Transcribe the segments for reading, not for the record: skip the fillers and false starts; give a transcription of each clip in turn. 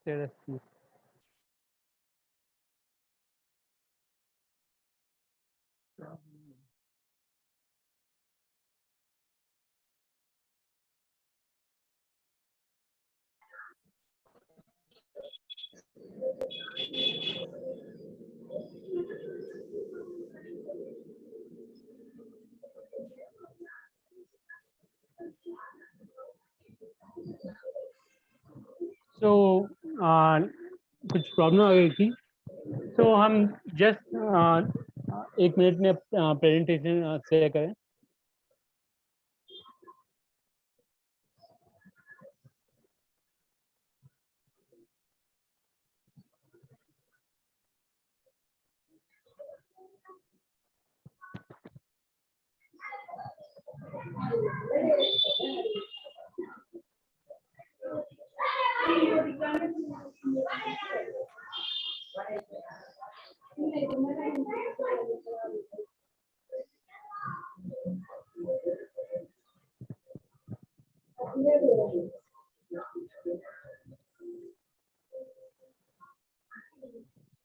Seriously. So कुछ problem आ गई थी, तो हम जस्ट 1 मिनट में प्रेजेंटेशन शेयर करें.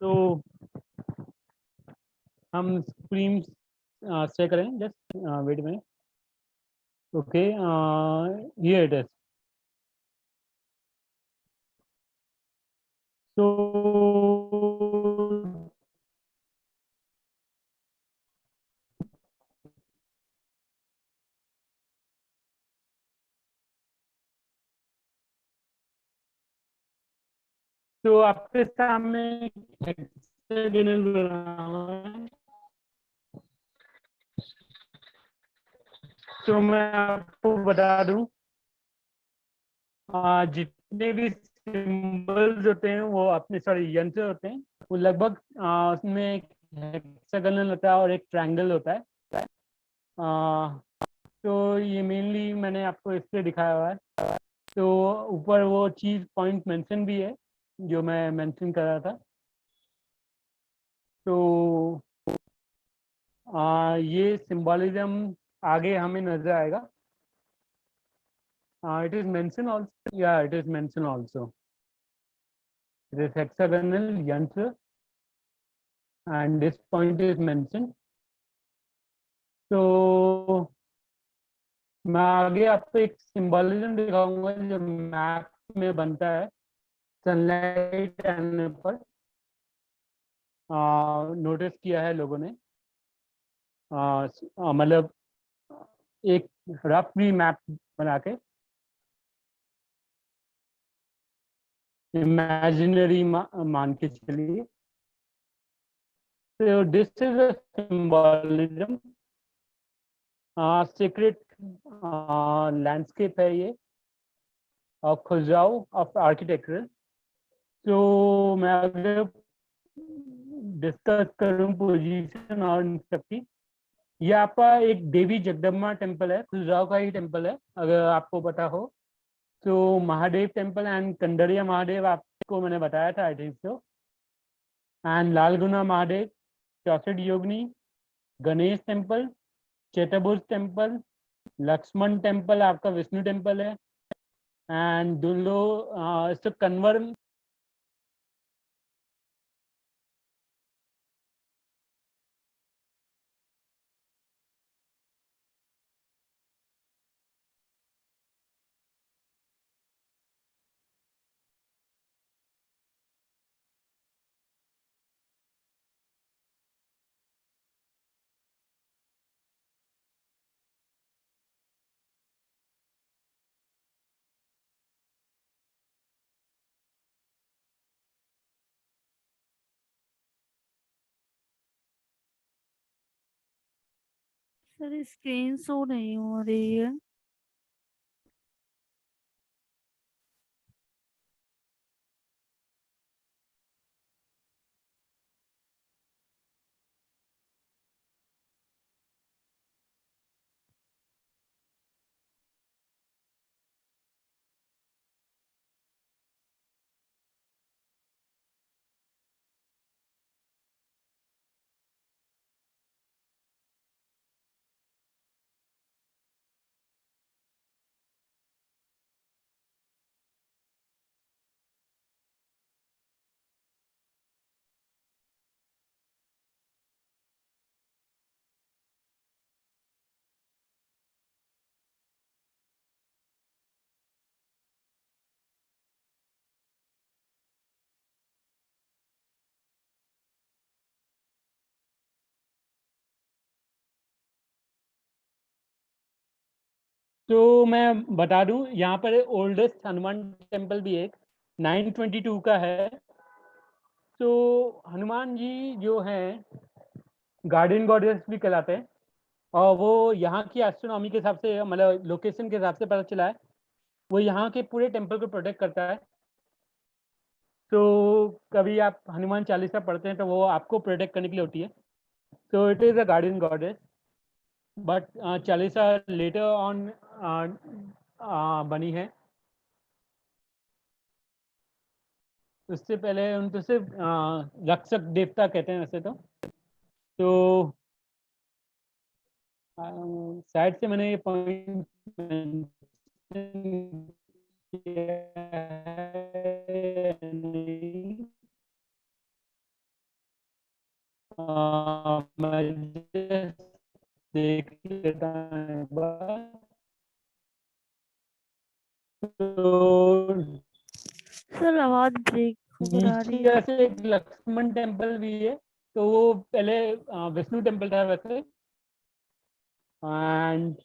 तो हम स्क्रीन शेयर करें. जस्ट वेट में. Okay, here it is. तो आपके सामने हेक्सागोनल बना हुआ है. तो मैं आपको बता दूं, जितने भी सिंबल्स होते हैं वो अपने, सॉरी, यंत्र होते हैं, वो लगभग उसमें एक हेक्सागोनल होता है और एक ट्रायंगल होता है. आ, तो ये मेनली मैंने आपको इसलिए दिखाया हुआ है. तो ऊपर वो चीज पॉइंट मेंशन भी है जो मैं मेंशन कर रहा था. तो ये सिंबॉलिज्म आगे हमें नजर आएगा. इट इज मेंशन आल्सो, या it is mention also. It is hexagonal यंत्र and this point is mentioned. तो मैं आगे आपको एक सिंबॉलिज्म दिखाऊंगा जो मैप में बनता है सनलाइट आने पर. नोटिस किया है लोगों ने. मतलब एक रफली मैप बना के, इमेजिनरी मान के चलिए. तो this is a symbolism. Secret landscape है ये ऑफ खुजराहो ऑफ आर्किटेक्चर. तो मैं अगर डिस्कस करूं पोजीशन और इन सबकी, ये आपका एक देवी जगदम्बा टेम्पल है, खजुराहो का ही टेम्पल है अगर आपको पता हो. तो महादेव टेम्पल एंड कंडरिया महादेव आपको मैंने बताया था, I think so. And Lalguna Mahadev, 64 Yogini, Ganesh temple, Chetburj temple, Lakshman temple आपका विष्णु टेम्पल है. एंड दुल्लो कन्वर सर स्क्रीन शो नहीं हो रही है. तो मैं बता दूं, यहाँ पर ओल्डेस्ट हनुमान टेम्पल भी एक 922 का है। तो हनुमान जी जो हैं गार्डियन गॉडेस भी कहलाते हैं, और वो यहाँ की एस्ट्रोनॉमी के हिसाब से, मतलब लोकेशन के हिसाब से पता चला है, वो यहाँ के पूरे टेम्पल को प्रोटेक्ट करता है। तो कभी आप हनुमान चालीसा पढ़ते हैं तो वो आपको प्रोटेक्ट करने के लिए होती है। तो it is a guardian goddess, but Chalisa later on बनी है। उससे पहले उनको सिर्फ रक्षक देवता कहते हैं वैसे तो शायद से मैंने ये पॉइंट मैं just देख लेता हूं एक बार। तो सर आवाज ब्रेक होकर आ रही नीचे है। ऐसे एक लक्ष्मण टेम्पल भी है, तो वो पहले विष्णु टेम्पल था वैसे, एंड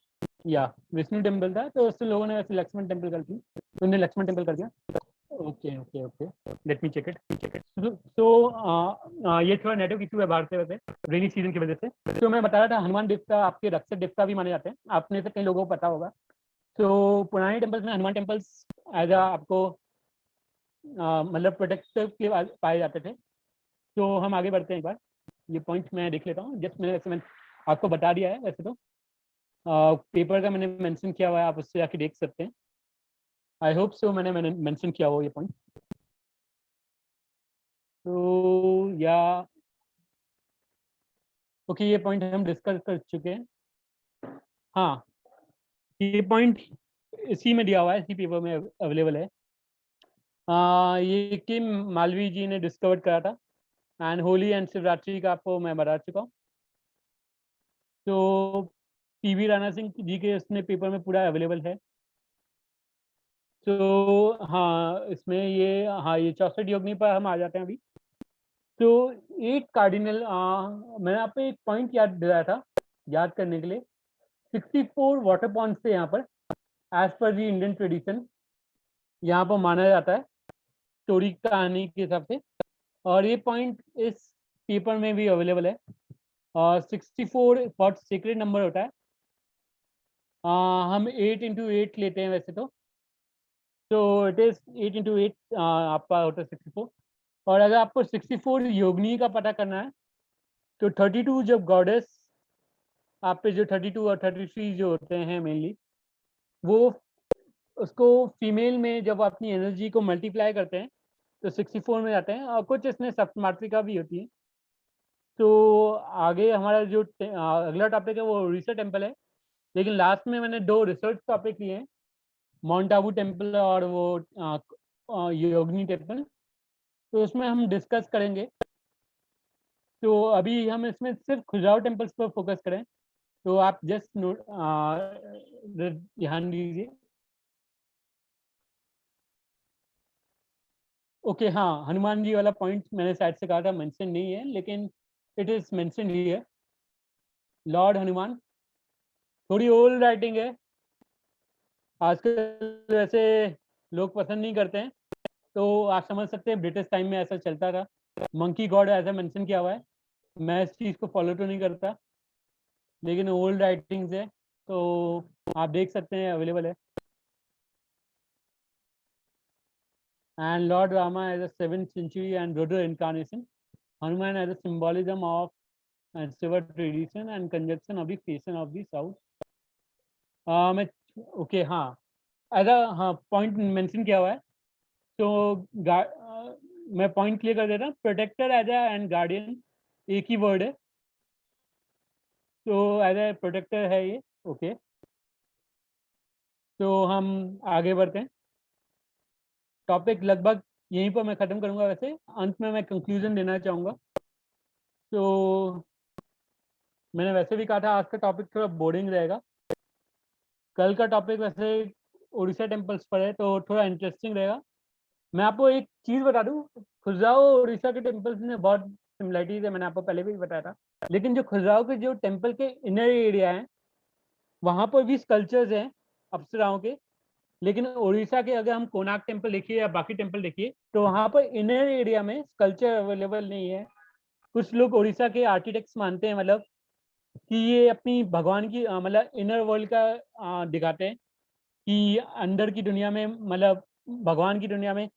या विष्णु टेम्पल था, तो उससे लोगों ने वैसे लक्ष्मण टेम्पल कर दी, उन्होंने लक्ष्मण टेम्पल कर दिया। Okay okay okay, let me check it. तो ये थोड़ा नेटवर्क इशू है बाहर से वैसे, रेनी सीजन की वजह से। तो मैं बता रहा था, हनुमान देवता आपके रक्षक देवता भी माने जाते हैं, आपने से कई लोगों को पता होगा। तो पुराने टेम्पल्स में हनुमान टेम्पल्स एज आपको मतलब प्रोटेक्टिव के पाए जाते थे। तो हम आगे बढ़ते हैं एक बार, ये पॉइंट मैं देख लेता हूँ। जस्ट मैंने वैसे मैंने आपको बता दिया है वैसे तो, पेपर का मैंने मेंशन किया हुआ है, आप उससे जाके देख सकते हैं। आई होप सो मैंने मेंशन किया हो ये पॉइंट। तो या ओके, ये पॉइंट हम डिस्कस कर चुके हैं। हाँ, ये पॉइंट इसी में दिया हुआ है, इसी पेपर में अवेलेबल है। ये कि मालवीय जी ने डिस्कवर करा था, एंड होली एंड शिवरात्रि का आपको मैं बता चुका हूँ। तो पीवी राणा सिंह जी के उसने पेपर में पूरा अवेलेबल है। तो हाँ, इसमें ये, हाँ, ये 64 योगिनी पर हम आ जाते हैं अभी। तो 8 कार्डिनल, मैंने आपको एक पॉइंट याद दिलाया था याद करने के लिए। 64 वाटर पॉन्ड्स थे यहाँ पर, एज पर दी इंडियन ट्रेडिशन, यहाँ पर माना जाता है स्टोरी कहानी के हिसाब से। और ये पॉइंट इस पेपर में भी अवेलेबल है। और 64 बहुत सीक्रेट नंबर होता है। हम 8 × 8 लेते हैं वैसे तो इट इज 8 × 8 आपका होता है 64। और अगर आपको 64 योगिनी का पता करना है, तो 32 जब गॉडेस आप पे, जो 32 और 33 जो होते हैं मेनली, वो उसको फीमेल में जब अपनी एनर्जी को मल्टीप्लाई करते हैं तो 64 में जाते हैं, और कुछ इसमें सप्तमात्रिका भी होती है। तो आगे हमारा जो अगला टॉपिक है वो उड़ीसा टेम्पल है, लेकिन लास्ट में मैंने 2 रिसर्च टॉपिक लिए हैं, माउंट आबू टेम्पल और वो योगिनी टेम्पल। तो उसमें हम डिस्कस करेंगे। तो अभी हम इसमें सिर्फ खजुराहो टेम्पल्स पर फोकस करें, तो आप जस्ट नोट ध्यान दीजिए। ओके, हाँ, हनुमान जी वाला पॉइंट मैंने शायद से कहा था मेंशन नहीं है, लेकिन it is mention here, Lord Hanuman. थोड़ी ओल्ड राइटिंग है, आजकल वैसे लोग पसंद नहीं करते हैं। तो आप समझ सकते हैं ब्रिटिश टाइम में ऐसा चलता था, मंकी गॉड ऐसा मेंशन किया हुआ है। मैं इस चीज़ को फॉलो तो नहीं करता, लेकिन ओल्ड राइटिंग्स है, तो आप देख सकते हैं, अवेलेबल है। And Lord Rama as a 7th century and Rudra incarnation, Hanuman as a symbolism of Shiva tradition and conjunction of the creation of the south. मैं ओके, हाँ, एज हाँ पॉइंट मेंशन किया हुआ है। तो मैं पॉइंट क्लियर कर देता हूँ, protector as a and guardian एक ही वर्ड है, तो एज ए प्रोटेक्टर है ये। ओके, तो हम आगे बढ़ते हैं। टॉपिक लगभग यहीं पर मैं ख़त्म करूंगा, वैसे अंत में मैं कंक्लूजन देना चाहूँगा। तो मैंने वैसे भी कहा था आज का टॉपिक थोड़ा बोरिंग रहेगा, कल का टॉपिक वैसे उड़ीसा टेम्पल्स पर है तो थोड़ा इंटरेस्टिंग रहेगा। मैं आपको एक चीज़ बता दूं, खजुराहो और उड़ीसा के टेम्पल्स में बहुत सिमिलरिटीज है, मैंने आपको पहले भी बताया था। लेकिन जो खजुराहो के जो टेम्पल के इनर एरिया हैं, वहाँ पर भी स्कल्पचर्स हैं, अप्सराओं के। लेकिन उड़ीसा के अगर हम कोणार्क टेम्पल देखिए या बाकी टेम्पल देखिए तो वहाँ पर इनर एरिया में स्कल्पचर अवेलेबल नहीं है। कुछ लोग उड़ीसा के आर्किटेक्ट्स मानते हैं मतलब कि ये अपनी भगवान की मतलब इनर वर्ल्ड का दिखाते हैं कि अंदर की दुनिया में मतलब भगवान की दुनिया में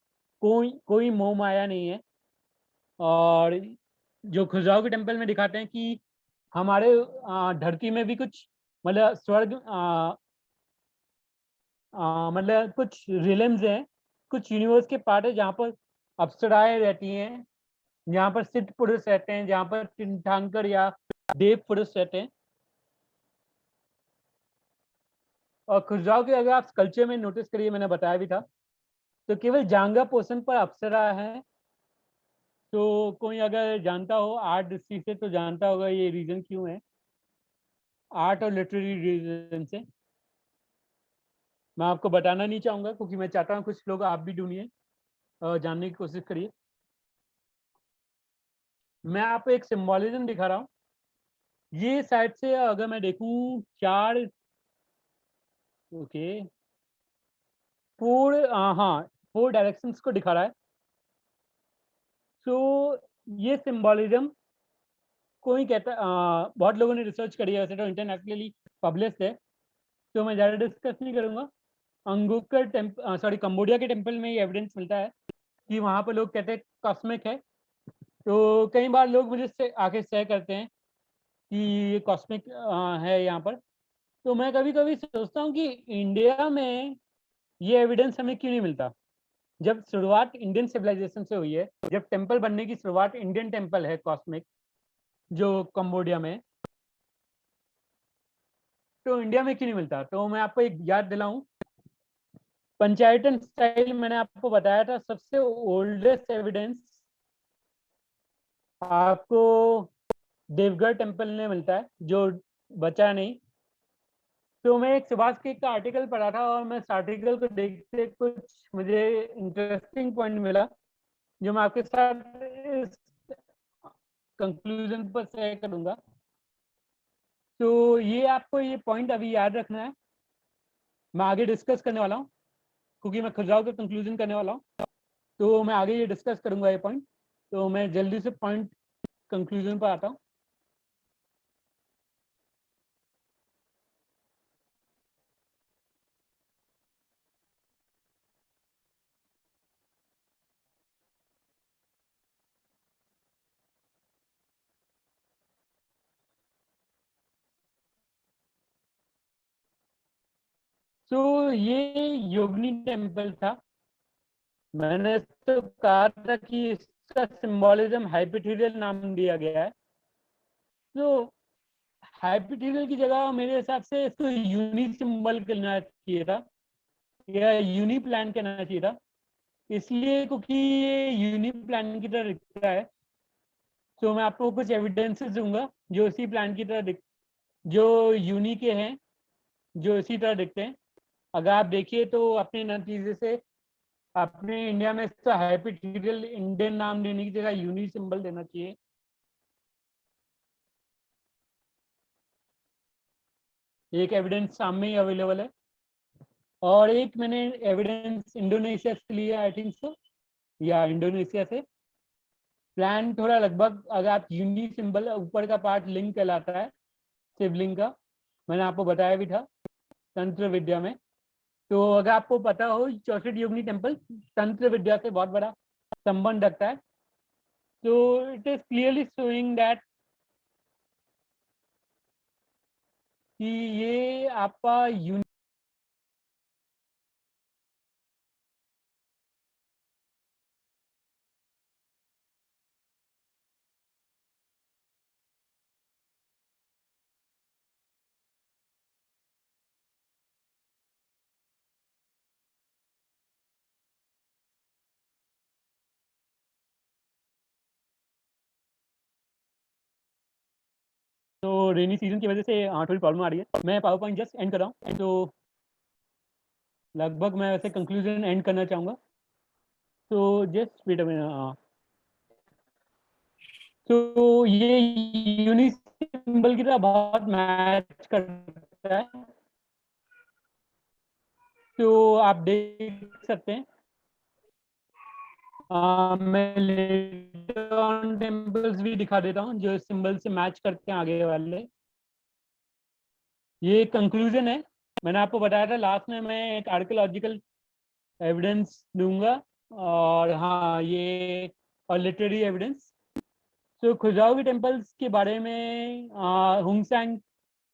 कोई कोई मोह माया नहीं है। और जो खजुराहो के टेम्पल में दिखाते हैं कि हमारे धरती में भी कुछ मतलब स्वर्ग मतलब कुछ रिलम्स हैं, कुछ यूनिवर्स के पार्ट है जहाँ पर अप्सराएं रहती हैं, जहाँ पर सिद्ध पुरुष रहते हैं, जहाँ पर तीर्थंकर या देव पुरुष रहते हैं। और खजुराहो के अगर आप कल्चर में नोटिस करिए, मैंने बताया भी था, तो केवल जांगा पोर्शन पर अप्सरा है। तो कोई अगर जानता हो आर्ट दृष्टि से तो जानता होगा ये रीजन क्यों है, आर्ट और लिटरेरी रीजन से। मैं आपको बताना नहीं चाहूँगा क्योंकि मैं चाहता हूँ कुछ लोग आप भी ढूंढिए और जानने की कोशिश करिए। मैं आपको एक सिम्बोलिज्म दिखा रहा हूँ। ये साइड से अगर मैं देखूँ चार, ओके, फोर, हाँ, फोर डायरेक्शंस को दिखा रहा है। तो ये सिम्बोलिज्म कोई कहता बहुत लोगों ने रिसर्च करी है, वैसे तो इंटरनेशनली पब्लिश्ड है, तो मैं ज़्यादा डिस्कस नहीं करूँगा। अंगुकर टेम्पल, सॉरी, कंबोडिया के टेम्पल में ये एविडेंस मिलता है कि वहाँ पर लोग कहते हैं कॉस्मिक है। तो कई बार लोग मुझे से आके शेयर करते हैं कि ये कॉस्मिक है यहाँ पर। तो मैं कभी कभी सोचता हूँ कि इंडिया में ये एविडेंस हमें क्यों नहीं मिलता। जब शुरुआत इंडियन सिविलाइजेशन से हुई है, जब टेम्पल बनने की शुरुआत इंडियन टेम्पल है कॉस्मिक जो कंबोडिया में, तो इंडिया में क्यों नहीं मिलता। तो मैं आपको एक याद दिलाऊं, पंचायतन स्टाइल मैंने आपको बताया था, सबसे ओल्डेस्ट एविडेंस आपको देवगढ़ टेम्पल में मिलता है जो बचा नहीं। तो मैं एक सुभाष के का आर्टिकल पढ़ा था और मैं इस आर्टिकल को देखते कुछ मुझे इंटरेस्टिंग पॉइंट मिला जो मैं आपके साथ इस कंक्लूजन पर शेयर करूंगा। तो ये आपको ये पॉइंट अभी याद रखना है, मैं आगे डिस्कस करने वाला हूँ क्योंकि मैं खजुराहो का कंक्लूजन करने वाला हूँ। तो मैं आगे ये डिस्कस करूंगा ये पॉइंट। तो मैं जल्दी से पॉइंट कंक्लूजन पर आता हूँ। तो ये योगिनी टेम्पल था। मैंने तो कहा था कि इसका सिंबोलिज्म हाइपोथेटिकल नाम दिया गया है। तो हाइपोथेटिकल की जगह मेरे हिसाब से इसको यूनि सिंबल करना चाहिए था या यूनि प्लान कहना चाहिए था, इसलिए क्योंकि ये यूनि प्लान की तरह दिखता है। तो मैं आपको कुछ एविडेंसेस दूंगा जो इसी प्लान की तरह दिख, जो यूनि के हैं, जो इसी तरह दिखते हैं। अगर आप देखिए तो अपने नतीजे से अपने इंडिया में इसका हाइपोथेटिकल इंडियन नाम देने की जगह यूनि सिंबल देना चाहिए। एक एविडेंस सामने ही अवेलेबल है और एक मैंने एविडेंस इंडोनेशिया से लिया आई थिंक सो, या इंडोनेशिया से। प्लान थोड़ा लगभग, अगर आप यूनि सिंबल ऊपर का पार्ट लिंग कहलाता है शिवलिंग का, मैंने आपको बताया भी था तंत्र विद्या में। तो अगर आपको पता हो 64 योगिनी टेम्पल तंत्र विद्या से बहुत बड़ा संबंध रखता है। तो it is clearly showing that कि ये आपका तो रेनी सीजन की वजह से थोड़ी प्रॉब्लम आ रही है। मैं पावर पॉइंट जस्ट एंड कर रहा हूँ, तो लगभग मैं वैसे कंक्लूजन एंड करना चाहूँगा। तो जस्ट वेट अ मिनट। तो ये यूनिक सिंबल की तरह बहुत मैच करता है। तो आप देख सकते हैं मैं लेटर ऑन टेम्पल्स भी दिखा देता हूँ जो सिंबल से मैच करते हैं आगे वाले। ये कंक्लूजन है। मैंने आपको बताया था लास्ट में मैं एक आर्कियोलॉजिकल एविडेंस दूंगा, और हाँ ये और लिटरेरी एविडेंस। तो खुजाऊ के टेम्पल्स के बारे में हुंगसैंग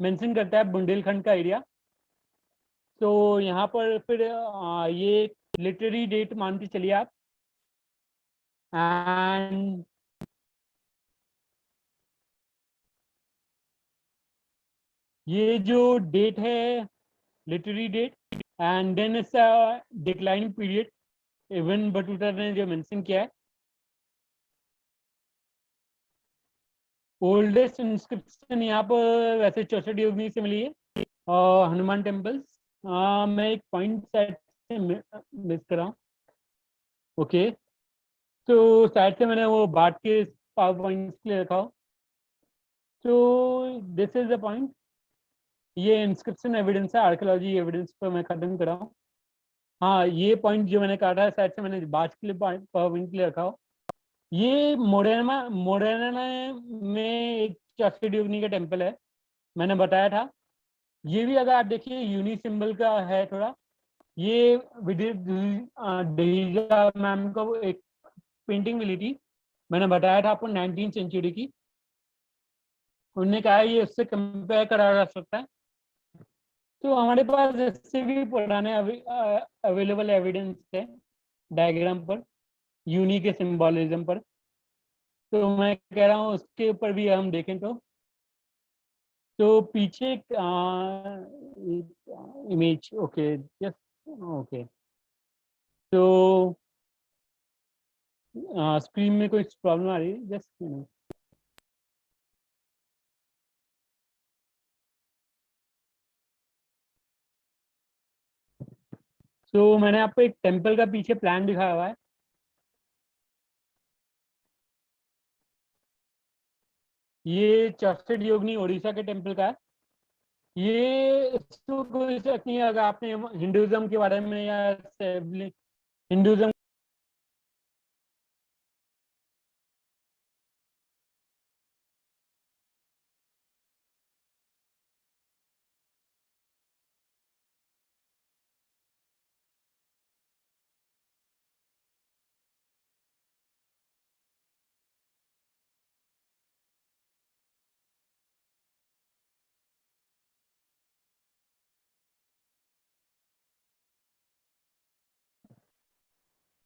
मेंशन करता है बुंदेलखंड का एरिया। तो यहाँ पर फिर ये लिटरेरी डेट मान के चलिए आप। एंड ये जो डेट है literary date, and then it's declining period even Batuta ने जो मेंशन किया है। ओल्डेस्ट इंस्क्रिप्शन यहाँ पर वैसे 64 योगिनी से मिली है और हनुमान टेम्पल्स। मैं एक पॉइंट शायद से मिस कर रहा हूँ। ओके, तो शायद से मैंने वो बात के पावर पॉइंट्स के लिए रखा हो। तो दिस इज द पॉइंट। ये इंस्क्रिप्शन एविडेंस है, आर्कियोलॉजी एविडेंस पर मैं खत्म कर रहा हूँ। हाँ ये पॉइंट जो मैंने काटा है शायद से मैंने बात के लिए पावर पॉइंट के लिए रखा हो। ये मोडेरमा मोडेना में एक चौसठ योगिनी का टेम्पल है, मैंने बताया था। ये भी अगर आप देखिए यूनि सिंबल का है थोड़ा। ये विदित डीजा मैम को एक पेंटिंग मिली थी, मैंने बताया था आपको 19वीं सेंचुरी की। उन्होंने कहा है ये उससे कंपेयर करा जा सकता है। तो हमारे पास इससे भी पुराने अवेलेबल एविडेंस है डायग्राम पर, यूनि के सिंबोलिज्म पर। तो मैं कह रहा हूँ उसके ऊपर भी हम देखें तो पीछे इमेज। Okay just okay. तो स्क्रीन में कोई प्रॉब्लम आ रही है जस्ट। तो मैंने आपको एक टेंपल का पीछे प्लान दिखाया हुआ है। ये चौसठ योगिनी उड़ीसा के टेंपल का है। ये इसको कोई शक नहीं है अगर आपने हिंदुज्म के बारे में या हिंदुज्म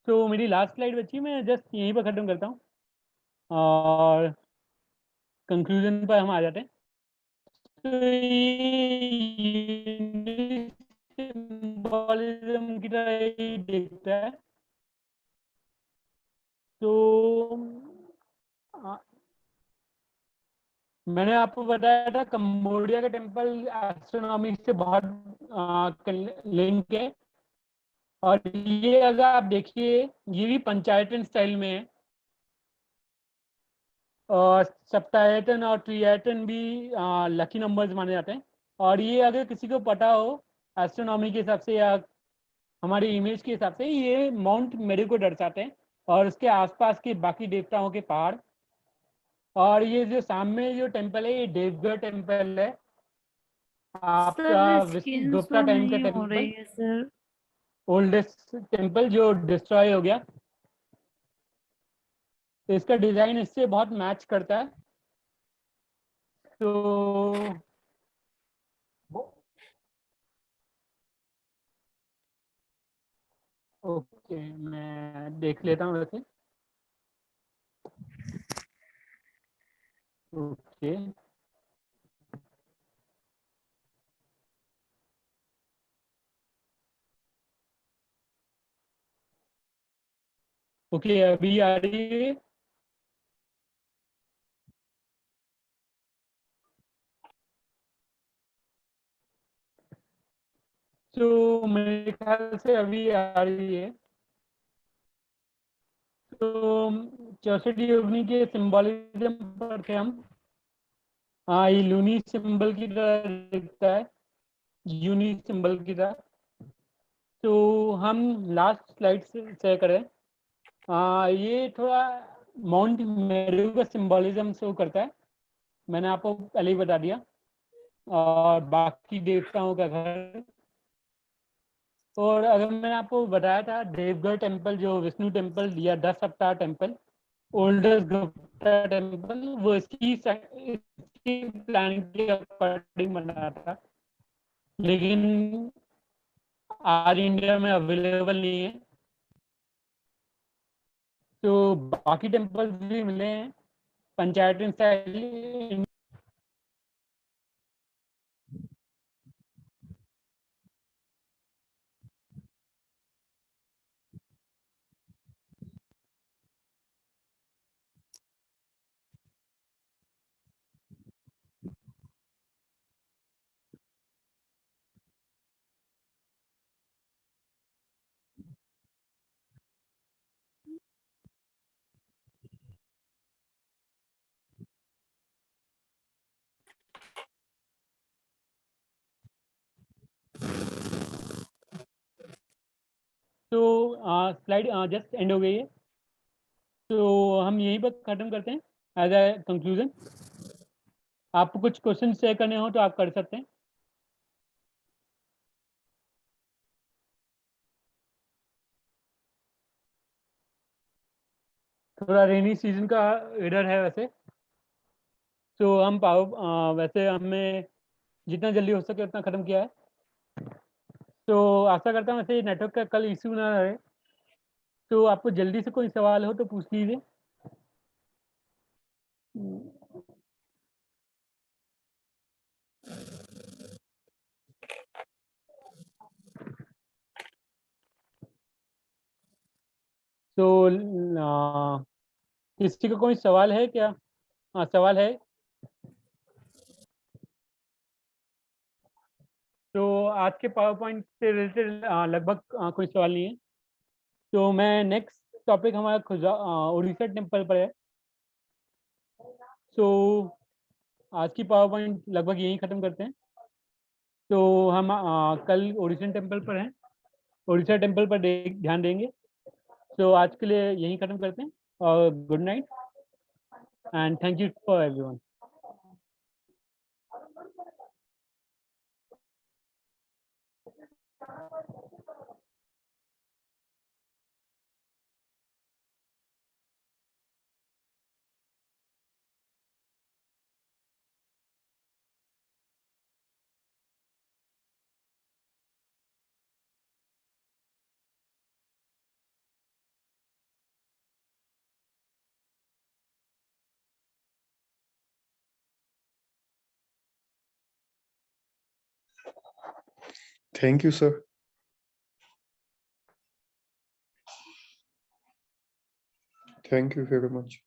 तो मेरी लास्ट स्लाइड बची, मैं जस्ट यहीं पर खत्म करता हूँ और कंक्लूजन पर हम आ जाते हैं। तो सिंबोलिज्म की तरह ही दिखता है। तो आ, मैंने आपको बताया था कंबोडिया का टेम्पल एस्ट्रोनॉमी से बहुत लिंक है। और ये अगर आप देखिए ये भी पंचायतन स्टाइल में है, और सप्तायतन और त्रियतन भी लकी नंबर्स माने जाते हैं। और ये अगर किसी को पता हो एस्ट्रोनॉमी के हिसाब से या हमारी इमेज के हिसाब से, ये माउंट मेरू को दर्शाते हैं और उसके आसपास के बाकी देवताओं के पहाड़। और ये जो सामने जो टेम्पल है ये देवगढ़ टेम्पल है, आपका sir screen Gupta show time का नहीं हो टेम्पल, रही है सर। ओल्डेस्ट टेम्पल जो डिस्ट्रॉय हो गया। तो इसका डिजाइन इससे बहुत मैच करता है। तो ओके मैं देख लेता हूँ वैसे। ओके ओके अभी आ रही है। तो मेरे ख्याल से अभी आ रही है। तो चौसठ योगिनी के सिंबोलिज्म पर थे हम। हाँ ये लूनी सिंबल की तरह दिखता है, यूनी सिंबल की तरह। तो हम लास्ट स्लाइड से शेयर करें। ये थोड़ा माउंट मेरू का सिंबलिज्म शो करता है, मैंने आपको पहले ही बता दिया। और बाकी देवताओं का घर, और अगर मैंने आपको बताया था देवगढ़ टेम्पल जो विष्णु टेम्पल या 10 अवतार टेम्पल, ओल्डेस्ट गुप्ता टेम्पल, वो इसकी प्लानिंग के अकॉर्डिंग बना था, लेकिन आज इंडिया में अवेलेबल नहीं है। तो बाकी टेम्पल्स भी मिले हैं पंचायत स्टाइल। तो स्लाइड जस्ट एंड हो गई है, तो हम यहीं पर ख़त्म करते हैं एज ए कंक्लूजन। आपको कुछ क्वेश्चन शेयर करने हो तो आप कर सकते हैं। थोड़ा रेनी सीजन का इधर है वैसे, तो हम वैसे हमने जितना जल्दी हो सके उतना ख़त्म किया है। तो आशा करता हूँ वैसे नेटवर्क का कल इशू ना रहे। तो आपको जल्दी से कोई सवाल हो तो पूछ लीजिए। तो किसी का कोई सवाल है क्या? हाँ, सवाल है। तो आज के पावर पॉइंट से रिलेटेड लगभग कोई सवाल नहीं है। तो मैं नेक्स्ट टॉपिक हमारा उड़ीसा टेम्पल पर है। तो आज की पावर पॉइंट लगभग यहीं ख़त्म करते हैं। तो हम कल ओडिशन टेम्पल पर हैं, उड़ीसा टेम्पल पर ध्यान देंगे। तो आज के लिए यहीं ख़त्म करते हैं, और good night and thank you for everyone. Thank you, sir. Thank you very much.